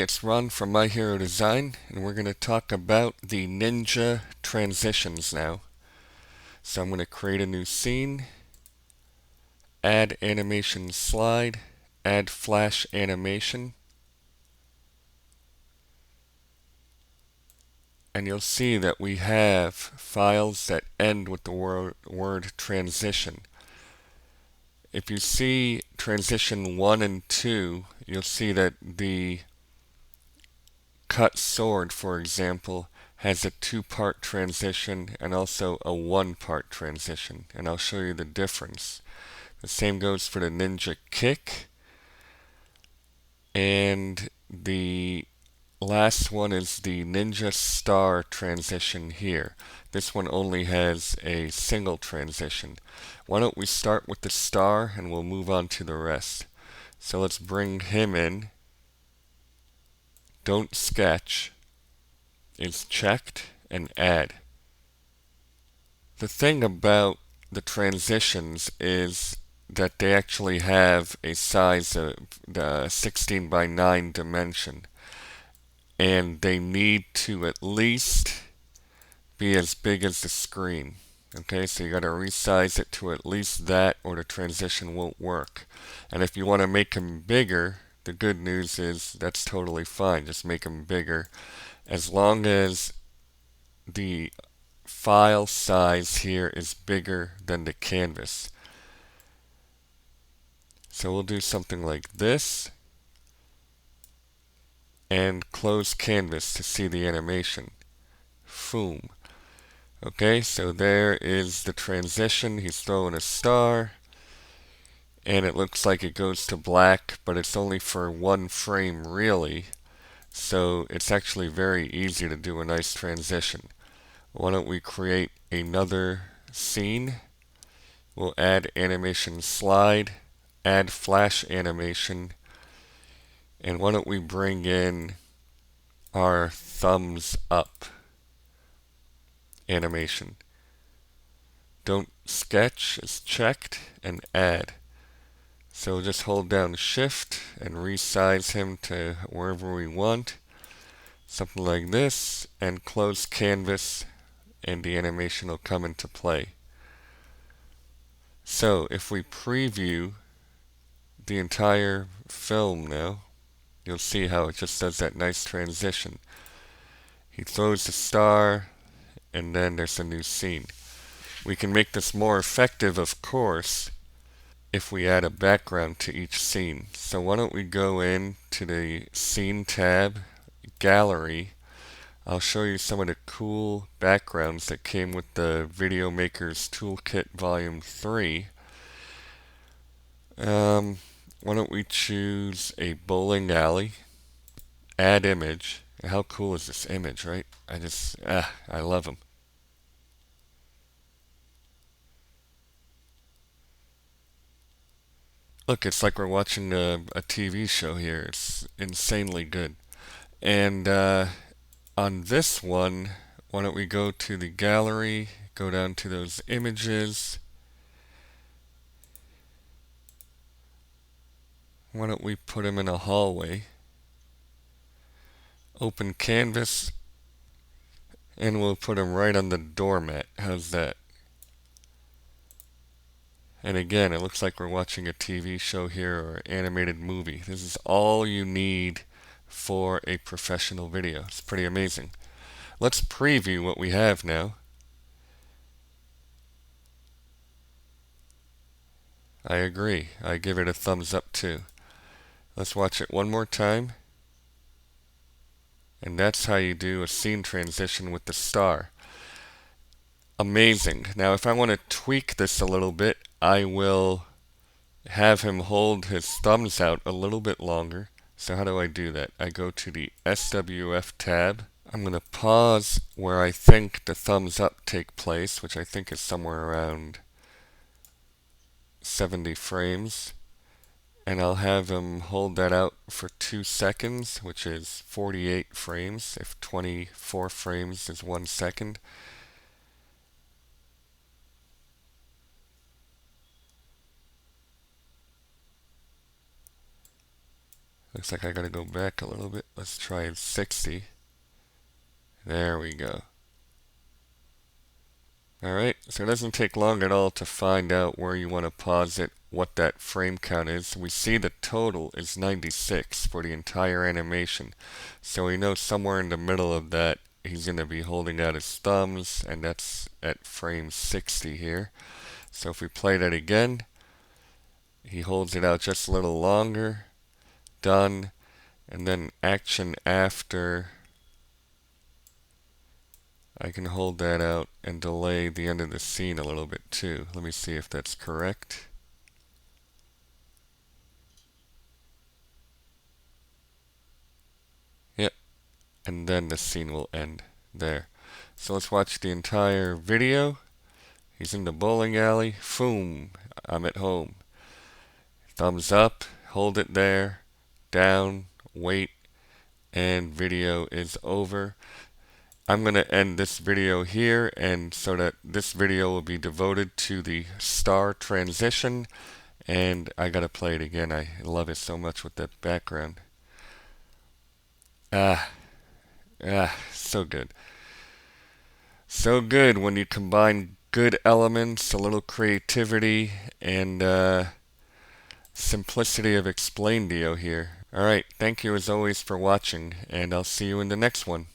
It's Ron from My Hero Design, and we're going to talk about the ninja transitions now. So I'm going to create a new scene, add animation slide, add flash animation, and you'll see that we have files that end with the word transition. If you see transition 1 and 2, you'll see that the cut sword, for example, has a two-part transition and also a one-part transition, and I'll show you the difference. The same goes for the ninja kick, and the last one is the ninja star transition here. This one only has a single transition. Why don't we start with the star and we'll move on to the rest. So let's bring him in. Don't sketch is checked, and add. The thing about the transitions is that they actually have a size of the 16 by 9 dimension, and they need to at least be as big as the screen. Okay, so you got to resize it to at least that, or the transition won't work. And if you want to make them bigger, the good news is that's totally fine. Just make them bigger, as long as the file size here is bigger than the canvas. So we'll do something like this and close canvas to see the animation. Boom. Okay, so there is the transition. He's throwing a star, and it looks like it goes to black, but it's only for one frame really. So it's actually very easy to do a nice transition. Why don't we create another scene? We'll add animation slide, add flash animation, and why don't we bring in our thumbs up animation. Don't sketch is checked, and add. So we'll just hold down shift and resize him to wherever we want. Something like this, and close canvas, and the animation will come into play. So if we preview the entire film now, you'll see how it just does that nice transition. He throws the star, and then there's a new scene. We can make this more effective, of course, if we add a background to each scene. So why don't we go in to the Scene tab, Gallery. I'll show you some of the cool backgrounds that came with the Video Maker's Toolkit Volume 3. Why don't we choose a bowling alley, add image. How cool is this image, right? I love them. Look, it's like we're watching a TV show here. It's insanely good. And on this one, why don't we go to the gallery, go down to those images. Why don't we put them in a hallway? Open canvas, and we'll put them right on the doormat. How's that? And again, it looks like we're watching a TV show here or animated movie. This is all you need for a professional video. It's pretty amazing. Let's preview what we have now. I agree. I give it a thumbs up too. Let's watch it one more time. And that's how you do a scene transition with the star. Amazing. Now if I want to tweak this a little bit, I will have him hold his thumbs out a little bit longer. So how do I do that? I go to the SWF tab. I'm going to pause where I think the thumbs up take place, which I think is somewhere around 70 frames. And I'll have him hold that out for 2 seconds, which is 48 frames, if 24 frames is 1 second. Looks like I gotta go back a little bit. Let's try 60. There we go. Alright, so it doesn't take long at all to find out where you want to pause it, what that frame count is. We see the total is 96 for the entire animation. So we know somewhere in the middle of that he's going to be holding out his thumbs, and that's at frame 60 here. So if we play that again, he holds it out just a little longer. Done. And then action after, I can hold that out and delay the end of the scene a little bit too. Let me see if that's correct. Yep, and then the scene will end there. So let's watch the entire video. He's in the bowling alley. Boom, I'm at home. Thumbs up, hold it there. Down, wait, and video is over. I'm going to end this video here, and so that this video will be devoted to the star transition, and I gotta play it again. I love it so much with that background. Ah, so good. So good when you combine good elements, a little creativity, and simplicity of Explaindio here. Alright, thank you as always for watching, and I'll see you in the next one.